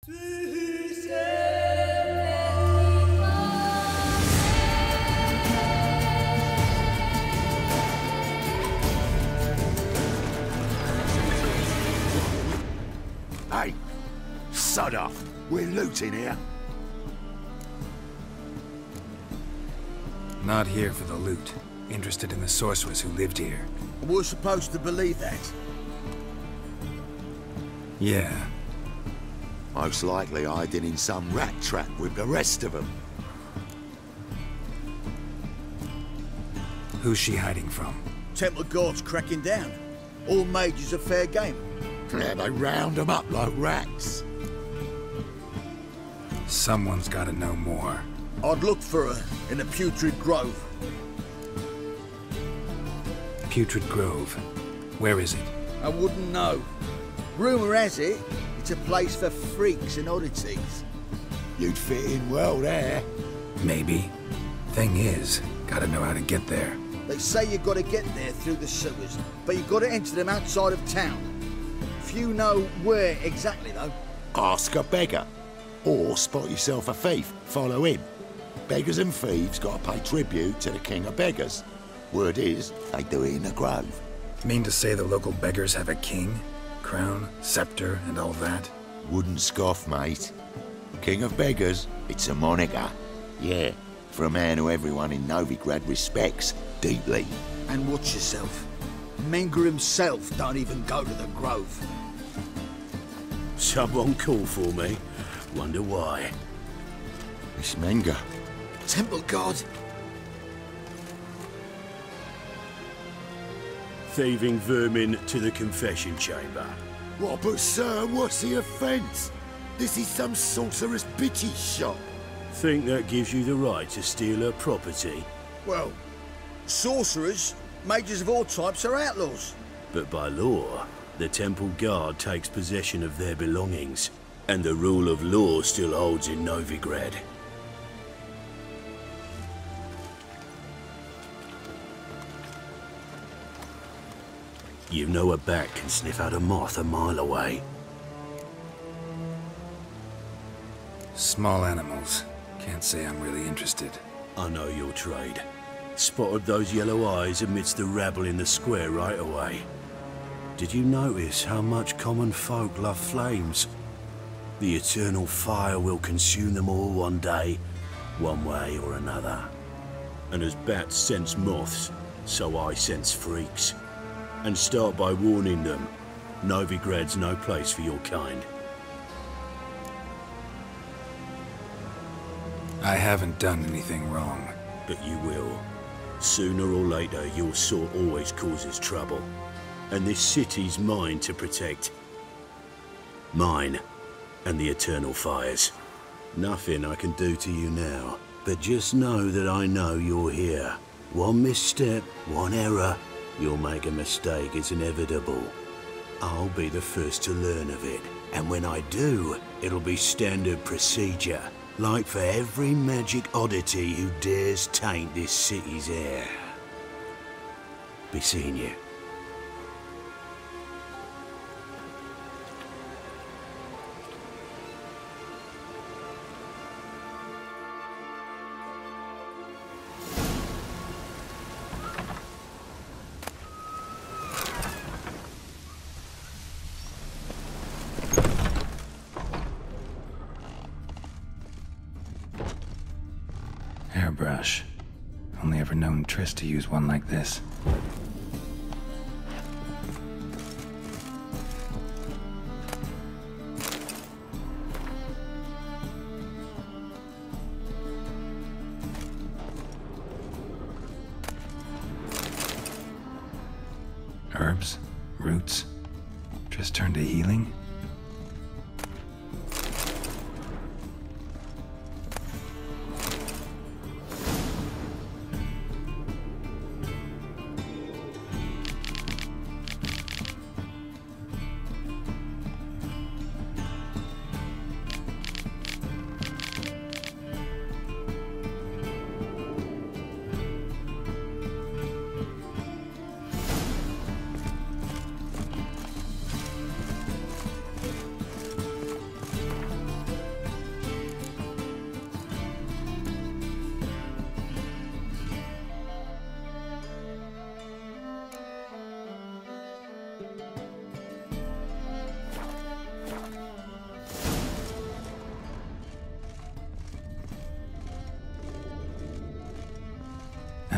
Hey, sod off. We're looting here. Not here for the loot. Interested in the sorceress who lived here. We're supposed to believe that. Yeah. Most likely hiding in some rat trap with the rest of them. Who's she hiding from? Temple guards cracking down. All mages are fair game. Yeah, they round them up like rats. Someone's gotta know more. I'd look for her in the Putrid Grove. Putrid Grove. Where is it? I wouldn't know. Rumour has it, it's a place for freaks and oddities. You'd fit in well there. Maybe. Thing is, gotta know how to get there. They say you gotta get there through the sewers, but you gotta enter them outside of town. Few know where exactly, though. Ask a beggar. Or spot yourself a thief. Follow him. Beggars and thieves gotta pay tribute to the king of beggars. Word is, they do it in the grove. Mean to say the local beggars have a king? Crown, scepter, and all that? Wouldn't scoff, mate. King of beggars, it's a moniker. Yeah, for a man who everyone in Novigrad respects deeply. And watch yourself. Menger himself don't even go to the grove. Someone called for me. Wonder why. It's Menger. Temple guard. Thieving vermin to the confession chamber. What, but sir, what's the offence? This is some sorceress bitch's shop. Think that gives you the right to steal her property? Well, sorcerers, mages of all types are outlaws. But by law, the temple guard takes possession of their belongings, and the rule of law still holds in Novigrad. You know a bat can sniff out a moth a mile away. Small animals. Can't say I'm really interested. I know your trade. Spotted those yellow eyes amidst the rabble in the square right away. Did you notice how much common folk love flames? The eternal fire will consume them all one day, one way or another. And as bats sense moths, so I sense freaks. And start by warning them, Novigrad's no place for your kind. I haven't done anything wrong. But you will. Sooner or later, your sort always causes trouble. And this city's mine to protect. Mine. And the eternal fires. Nothing I can do to you now. But just know that I know you're here. One misstep, one error. You'll make a mistake, it's inevitable. I'll be the first to learn of it. And when I do, it'll be standard procedure. Like for every magic oddity who dares taint this city's air. Be seeing you. Hairbrush. Only ever known Triss to use one like this. Herbs? Roots? Triss turned to healing?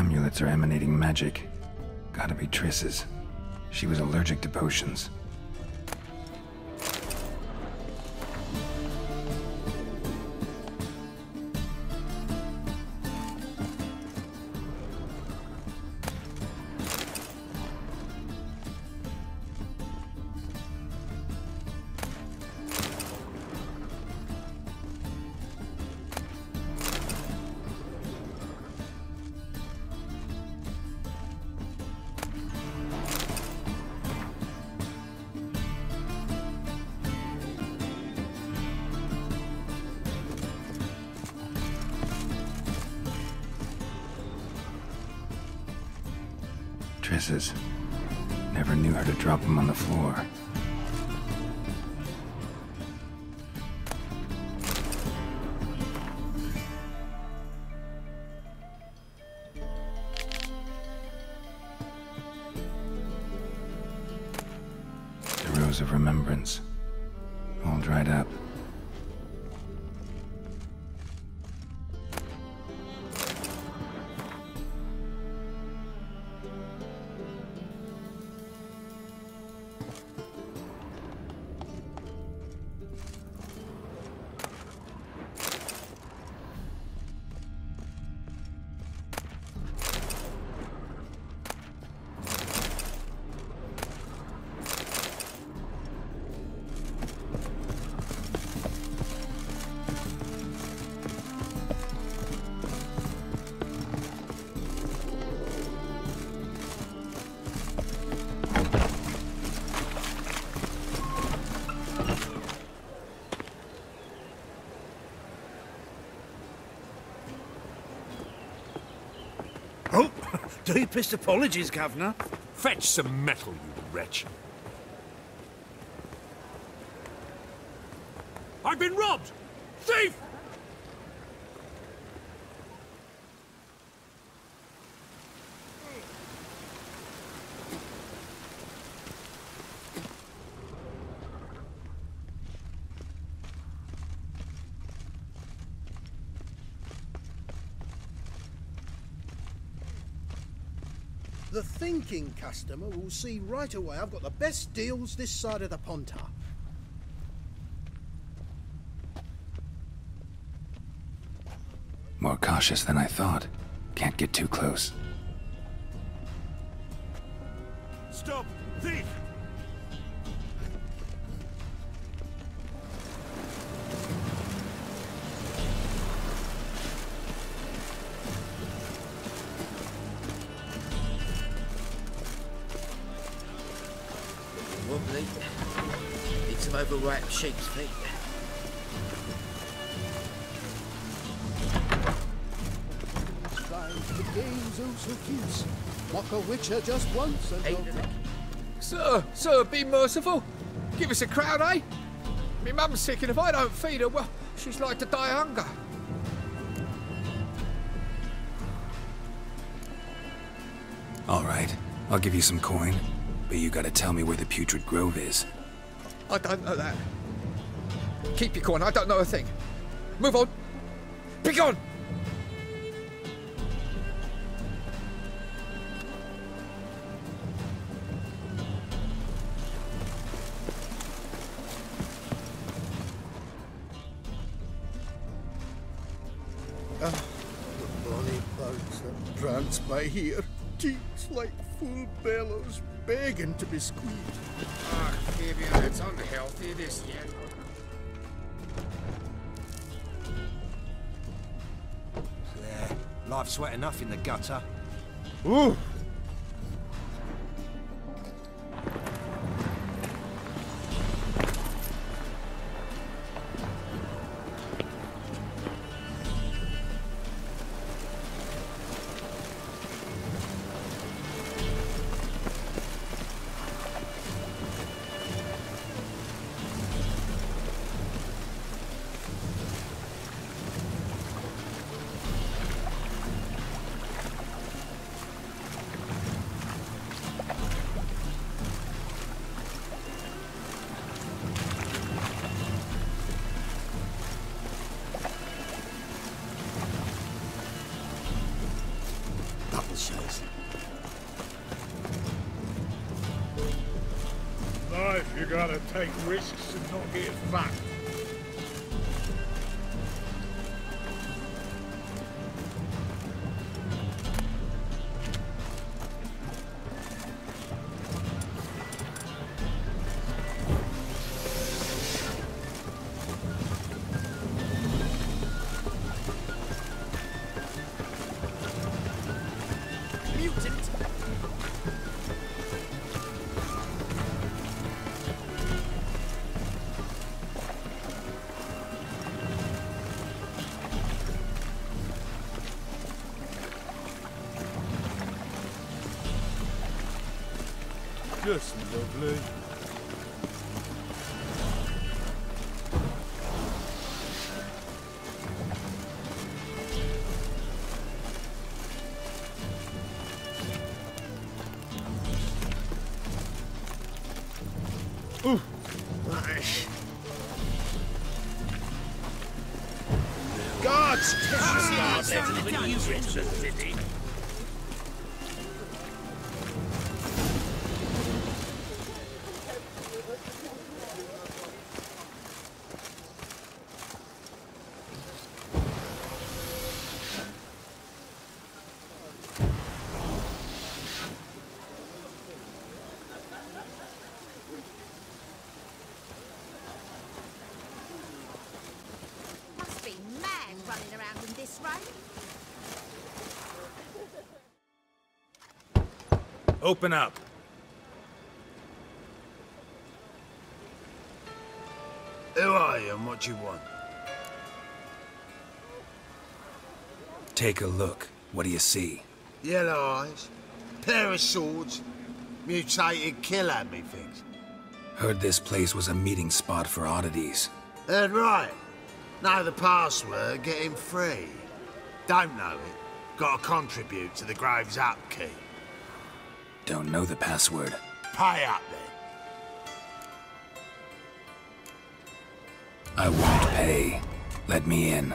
Amulets are emanating magic. Gotta be Triss's. She was allergic to potions. Triss's. Never knew how to drop them on the floor. The Rose of Remembrance. All dried up. Oh, deepest apologies, Governor. Fetch some metal, you wretch. I've been robbed! Thief! The thinking customer will see right away I've got the best deals this side of the Pontar. More cautious than I thought. Can't get too close. Stop! Thief! Wobbly. Need some overripe sheep's feet. The games oh so cute. Mock a witcher just once and Sir, be merciful. Give us a crowd, eh? Me mum's sick, and if I don't feed her, well, she's like to die of hunger. All right, I'll give you some coin, but you gotta tell me where the Putrid Grove is. I don't know that. Keep your coin, I don't know a thing. Move on. Be gone! the bonny bugs that prance by here. Cheeks like full bellows, begging to be squeezed. Ah, Fabian, it's unhealthy, this yet. Yeah, life's wet enough in the gutter. Ooh! You gotta take risks and not get fucked. Just lovely. Ooh. God's Open up. Who are you and what you want? Take a look. What do you see? Yellow eyes, pair of swords, mutated killer me things. Heard this place was a meeting spot for oddities. Heard right. Know the password, get him free. Don't know it, gotta contribute to the Grave's upkeep. Don't know the password. Pay up then. I won't pay. Let me in.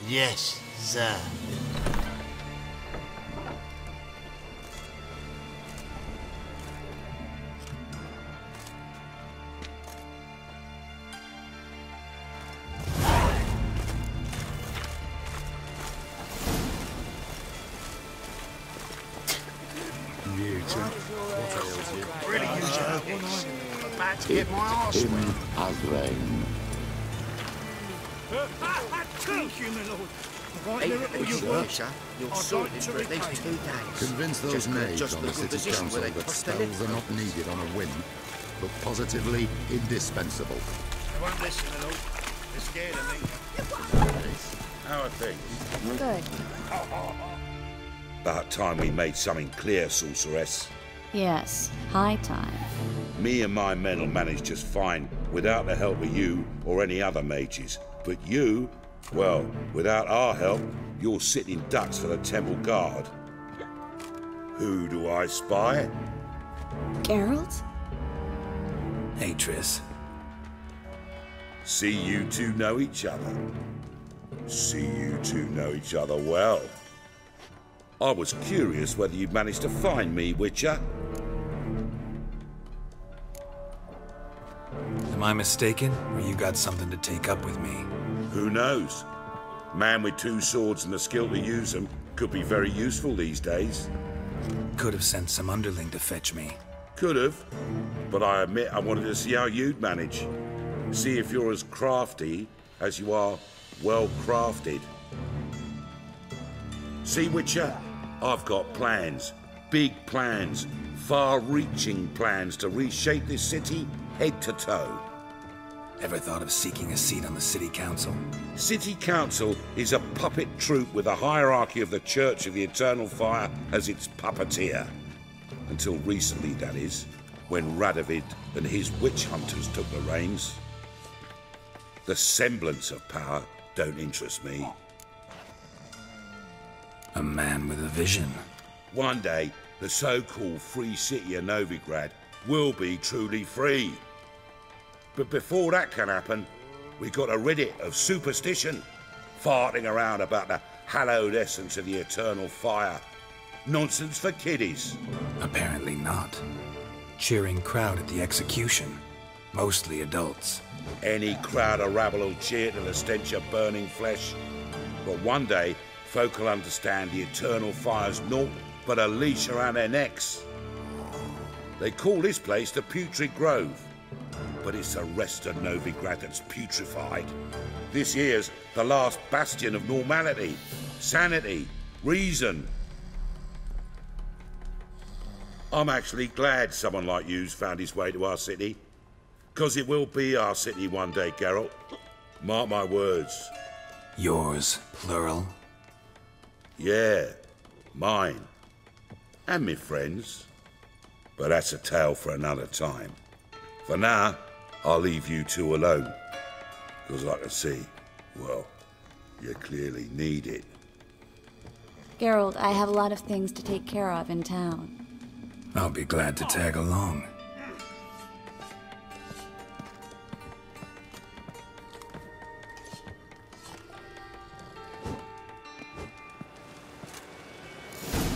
Yes, sir. Really use your hands. I'm about to get my arse In wet. as rain. Thank you, my lord. Hey, sir, you're sorted for at least 2 days. Convince those Just knaves just on the look at city position council where they that toss their spells are lips. not needed on a whim, but positively indispensable. They won't listen at all. They're scared of me. How are things? Good. About time we made something clear, sorceress. Yes, high time. Me and my men will manage just fine without the help of you or any other mages. But you, well, without our help, you're sitting ducks for the temple guard. Who do I spy? Geralt? Hey, Triss. See you two know each other. See you two know each other well. I was curious whether you'd managed to find me, Witcher. Am I mistaken, or you got something to take up with me? Who knows? Man with 2 swords and the skill to use them could be very useful these days. Could have sent some underling to fetch me. Could have, but I admit I wanted to see how you'd manage. See if you're as crafty as you are well crafted. See, Witcher, I've got plans. Big plans. Far-reaching plans to reshape this city head to toe. Ever thought of seeking a seat on the city council? City council is a puppet troupe with a hierarchy of the Church of the Eternal Fire as its puppeteer. Until recently, that is, when Radovid and his witch hunters took the reins. The semblance of power don't interest me. A man with a vision. One day, the so-called free city of Novigrad will be truly free. But before that can happen, we got to rid it of superstition, farting around about the hallowed essence of the eternal fire. Nonsense for kiddies. Apparently not. cheering crowd at the execution. Mostly adults. Any crowd of rabble will cheer to the stench of burning flesh. But one day, folk will understand the eternal fire's naught but a leash around their necks. They call this place the Putrid Grove, but it's the rest of Novigrad that's putrefied. This here's the last bastion of normality, sanity, reason. I'm actually glad someone like you's found his way to our city, because it will be our city one day, Geralt. Mark my words. Yours, plural? Yeah, mine. And me friends. But that's a tale for another time. For now, I'll leave you two alone. Because I can see, well, you clearly need it. Geralt, I have a lot of things to take care of in town. I'll be glad to tag along.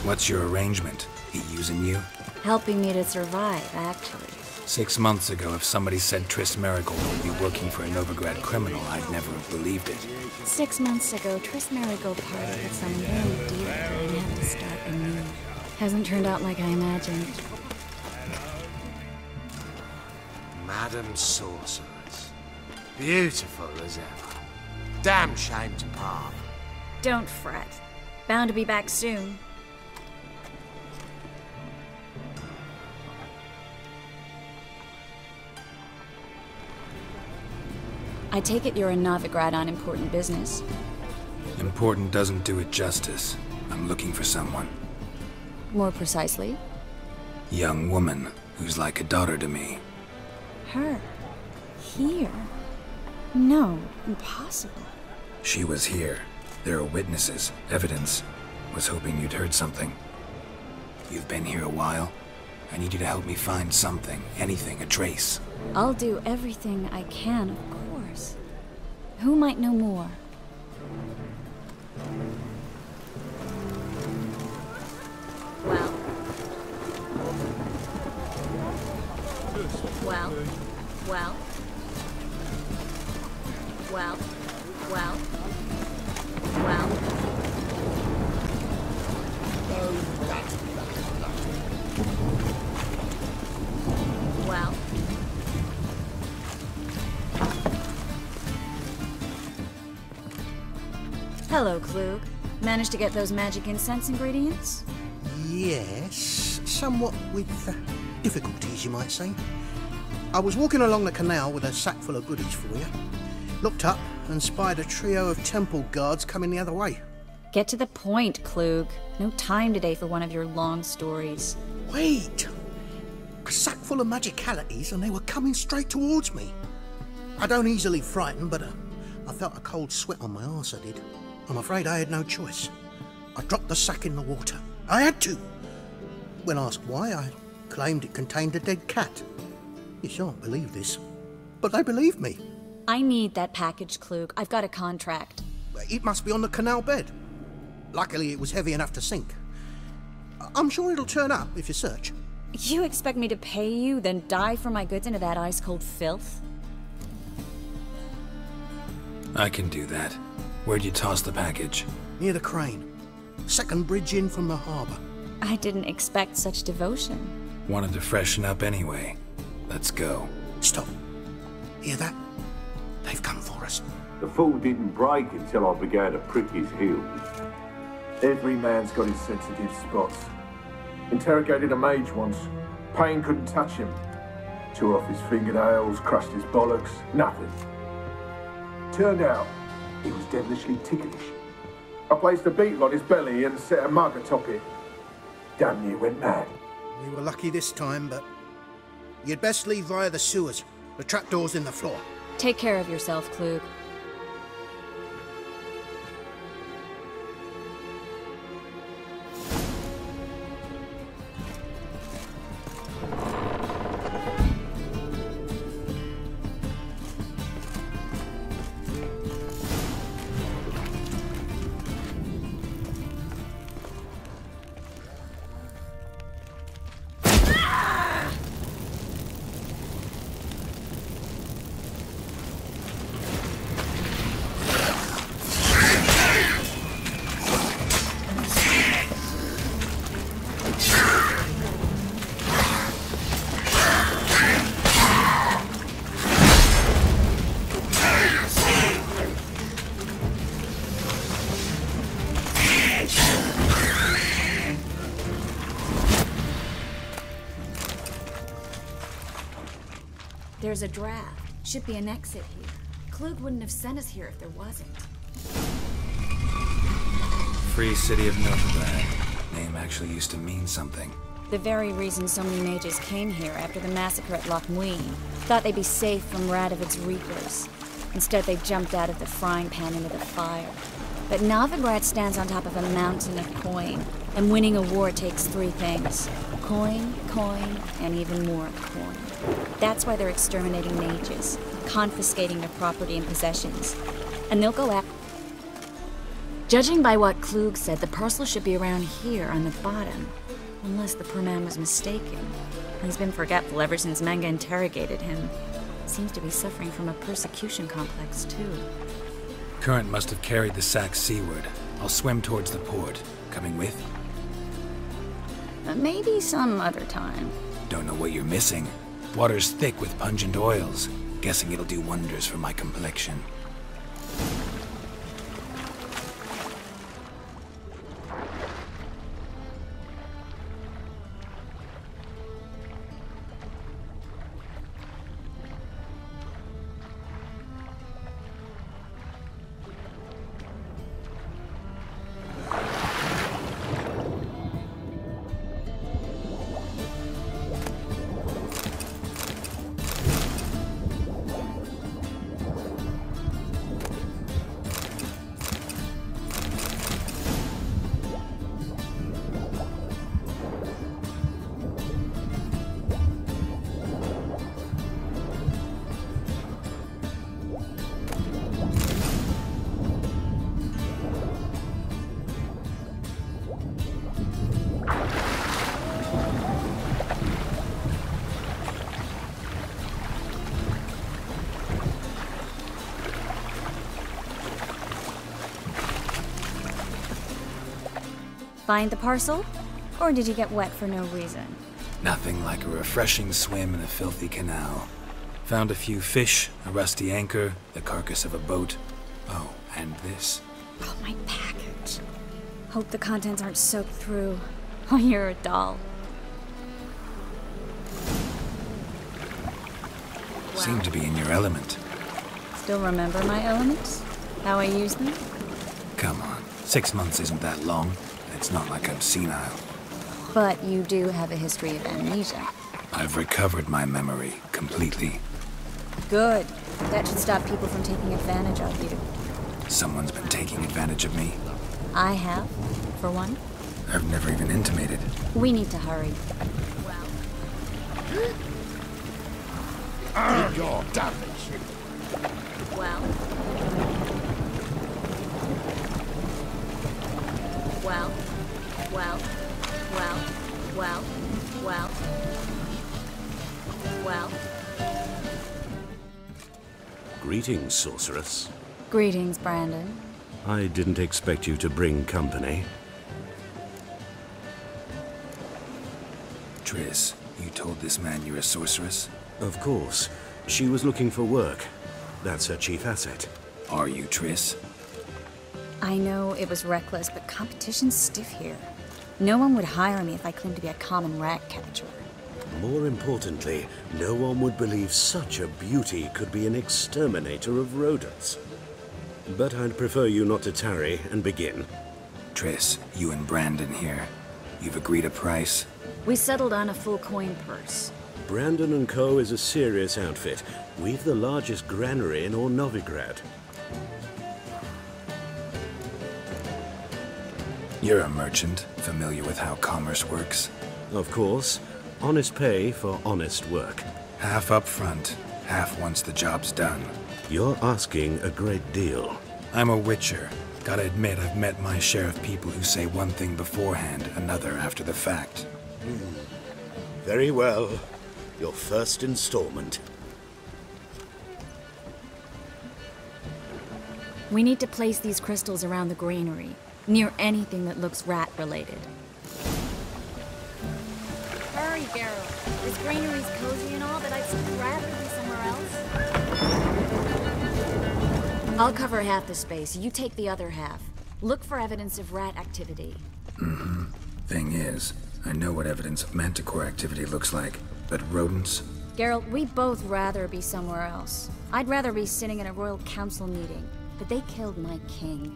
What's your arrangement? He using you? Helping me to survive, actually. 6 months ago, if somebody said Triss Merigold would be working for a Novigrad criminal, I'd never have believed it. 6 months ago, Triss Merigold parted with some very dear and had to start anew. Hasn't turned out like I imagined. Madam Sorceress. Beautiful as ever. Damn shame to part. Don't fret. Bound to be back soon. I take it you're in Novigrad on important business. Important doesn't do it justice. I'm looking for someone. More precisely? Young woman who's like a daughter to me. Her? Here? No, impossible. She was here. There are witnesses, evidence. Was hoping you'd heard something. You've been here a while. I need you to help me find something, anything, a trace. I'll do everything I can, of course. Who might know more? Well. Well. Well. Well. Well. Well. Well. Hello, Klug. Managed to get those magic incense ingredients? Yes, somewhat with difficulties, you might say. I was walking along the canal with a sack full of goodies for you. Looked up and spied a trio of temple guards coming the other way. Get to the point, Klug. No time today for one of your long stories. Wait! A sack full of magicalities and they were coming straight towards me. I don't easily frighten, but I felt a cold sweat on my arse, I did. I'm afraid I had no choice. I dropped the sack in the water. I had to. When asked why, I claimed it contained a dead cat. You shan't believe this, but they believed me. I need that package, Klug. I've got a contract. It must be on the canal bed. Luckily, it was heavy enough to sink. I'm sure it'll turn up if you search. You expect me to pay you, then dive for my goods into that ice-cold filth? I can do that. Where'd you toss the package? Near the crane. Second bridge in from the harbour. I didn't expect such devotion. Wanted to freshen up anyway. Let's go. Stop. Hear that? They've come for us. The fall didn't break until I began to prick his heels. Every man's got his sensitive spots. Interrogated a mage once. Pain couldn't touch him. Tore off his fingernails, crushed his bollocks, nothing. Turned out, he was devilishly ticklish. I placed a beetle on his belly and set a mug atop it. Damn near went mad. We were lucky this time, but you'd best leave via the sewers. The trapdoor's in the floor. Take care of yourself, Klug. There's a draft. Should be an exit here. Klug wouldn't have sent us here if there wasn't. Free City of Novigrad. Name actually used to mean something. The very reason so many mages came here after the massacre at Loch Muin. Thought they'd be safe from Radovid's reapers. Instead, they jumped out of the frying pan into the fire. But Novigrad stands on top of a mountain of coin, and winning a war takes three things. Coin, coin, and even more coin. That's why they're exterminating mages, confiscating their property and possessions. And they'll go after... Judging by what Klug said, the parcel should be around here on the bottom. Unless the poor man was mistaken. He's been forgetful ever since Manga interrogated him. Seems to be suffering from a persecution complex, too. Current must have carried the sack seaward. I'll swim towards the port. Coming with? Maybe some other time. Don't know what you're missing. Water's thick with pungent oils. Guessing it'll do wonders for my complexion. Find the parcel? Or did you get wet for no reason? Nothing like a refreshing swim in a filthy canal. Found a few fish, a rusty anchor, the carcass of a boat. Oh, and this. Oh, my package. Hope the contents aren't soaked through. Oh, you're a doll. Wow. Seem to be in your element. Still remember my elements? How I use them? Come on. 6 months isn't that long. It's not like I'm senile. But you do have a history of amnesia. I've recovered my memory completely. Good. That should stop people from taking advantage of you. Someone's been taking advantage of me. I have, for one. I've never even intimated. We need to hurry. Well. Your damage. Well. Well. Well. Well. Well. Well. Well. Greetings, sorceress. Greetings, Brandon. I didn't expect you to bring company. Triss, you told this man you're a sorceress? Of course. She was looking for work. That's her chief asset. Are you, Triss? I know it was reckless, but competition's stiff here. No one would hire me if I claimed to be a common rat catcher. More importantly, no one would believe such a beauty could be an exterminator of rodents. But I'd prefer you not to tarry and begin. Triss, you and Brandon here. You've agreed a price? We settled on a full coin purse. Brandon & Co. is a serious outfit. We've the largest granary in all Novigrad. You're a merchant, familiar with how commerce works? Of course. Honest pay for honest work. Half up front, half once the job's done. You're asking a great deal. I'm a witcher. Gotta admit, I've met my share of people who say one thing beforehand, another after the fact. Very well. Your first installment. We need to place these crystals around the granary, near anything that looks rat-related. Hurry, Geralt. This granary's cozy and all, but I'd still rather be somewhere else. I'll cover half the space. You take the other half. Look for evidence of rat activity. Thing is, I know what evidence of manticore activity looks like, but rodents? Geralt, we'd both rather be somewhere else. I'd rather be sitting in a royal council meeting, but they killed my king.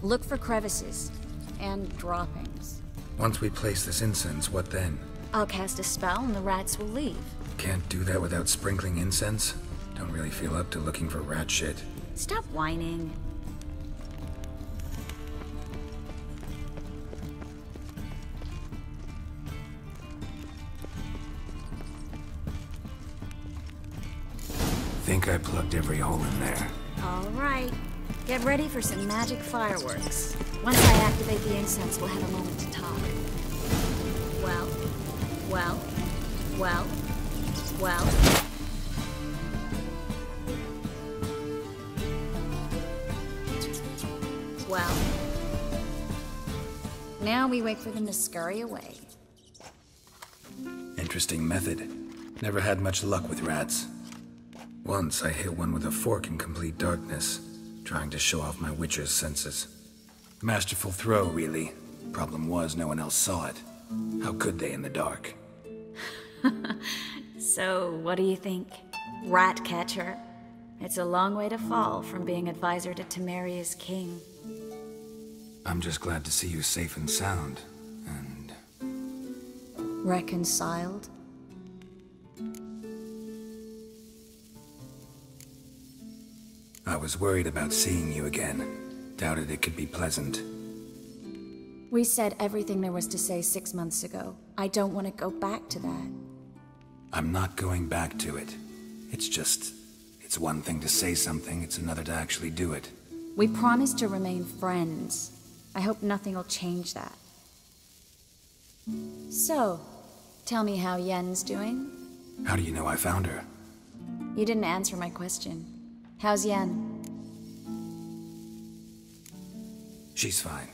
Look for crevices and droppings. Once we place this incense, what then? I'll cast a spell and the rats will leave. Can't do that without sprinkling incense? Don't really feel up to looking for rat shit. Stop whining. Think I plugged every hole in there. All right. Get ready for some magic fireworks. Once I activate the incense, we'll have a moment to talk. Well. Now we wait for them to scurry away. Interesting method. Never had much luck with rats. Once I hit one with a fork in complete darkness, trying to show off my witcher's senses. Masterful throw, really. Problem was, no one else saw it. How could they in the dark? So, what do you think? Rat catcher? It's a long way to fall from being advisor to Temeria's king. I'm just glad to see you safe and sound, and... Reconciled? I was worried about seeing you again. Doubted it could be pleasant. We said everything there was to say 6 months ago. I don't want to go back to that. I'm not going back to it. It's just... it's one thing to say something, it's another to actually do it. We promised to remain friends. I hope nothing will change that. So, tell me how Yen's doing? How do you know I found her? You didn't answer my question. How's Yen? She's fine.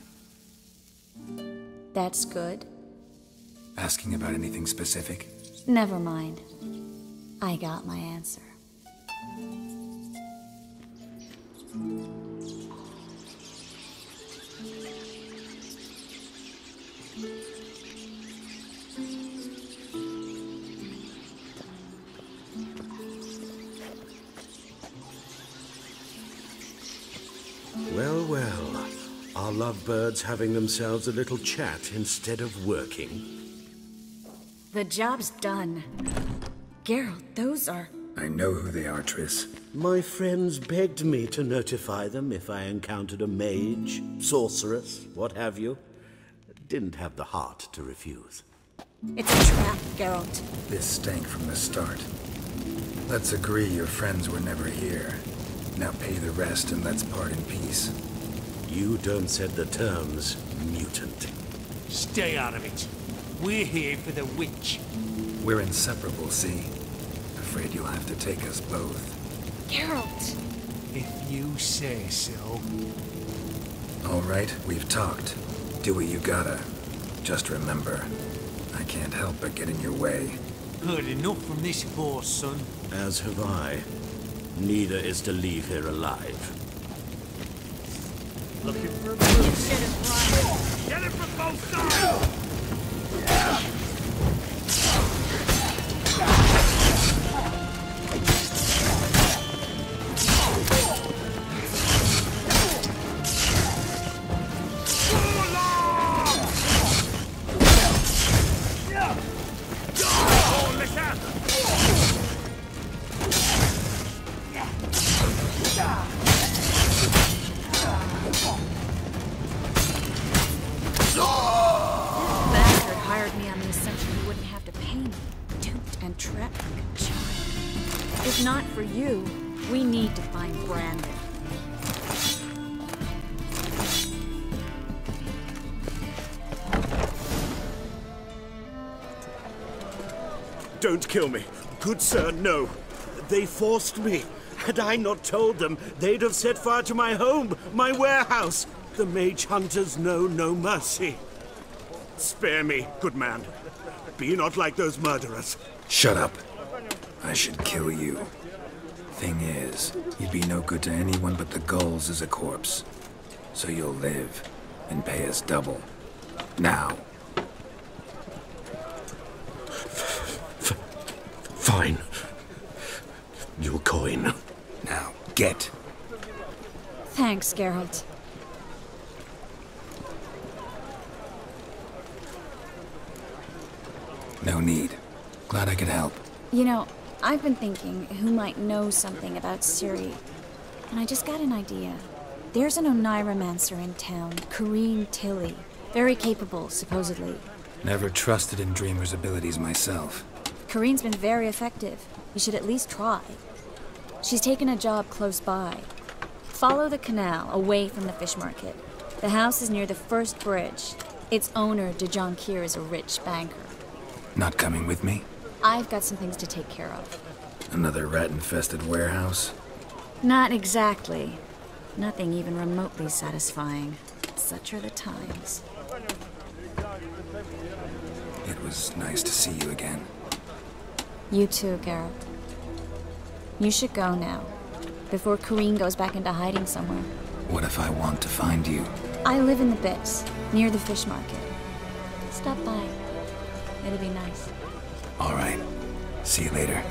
That's good. Asking about anything specific? Never mind. I got my answer. Well, are lovebirds having themselves a little chat instead of working? The job's done. Geralt, those are... I know who they are, Triss. My friends begged me to notify them if I encountered a mage, sorceress, what have you. Didn't have the heart to refuse. It's a trap, Geralt. This stank from the start. Let's agree your friends were never here. Now pay the rest and let's part in peace. You don't set the terms, mutant. Stay out of it. We're here for the witch. We're inseparable, see? Afraid you'll have to take us both. Geralt! If you say so. All right, we've talked. Do what you gotta. Just remember, I can't help but get in your way. Heard enough from this horse, son. As have I. Neither is to leave here alive. Looking for a move. You should have run. Get it from both sides! If not for you, we need to find Brandon. Don't kill me. Good sir, no. They forced me. Had I not told them, they'd have set fire to my home, my warehouse. The mage hunters know no mercy. Spare me, good man. Be not like those murderers. Shut up. I should kill you. Thing is, you'd be no good to anyone but the gulls as a corpse. So you'll live, and pay us double. Now. Fine. Your coin. Now, get. Thanks, Geralt. No need. Glad I could help. You know, I've been thinking who might know something about Ciri. And I just got an idea. There's an Oneiromancer in town, Corrine Tilly. Very capable, supposedly. Never trusted in Dreamer's abilities myself. Corrine's been very effective. You should at least try. She's taken a job close by. Follow the canal, away from the fish market. The house is near the first bridge. Its owner, Dejon Kier, is a rich banker. Not coming with me? I've got some things to take care of. Another rat-infested warehouse? Not exactly. Nothing even remotely satisfying. Such are the times. It was nice to see you again. You too, Geralt. You should go now, before Corrine goes back into hiding somewhere. What if I want to find you? I live in the Bits, near the fish market. Stop by. It'll be nice. All right. See you later.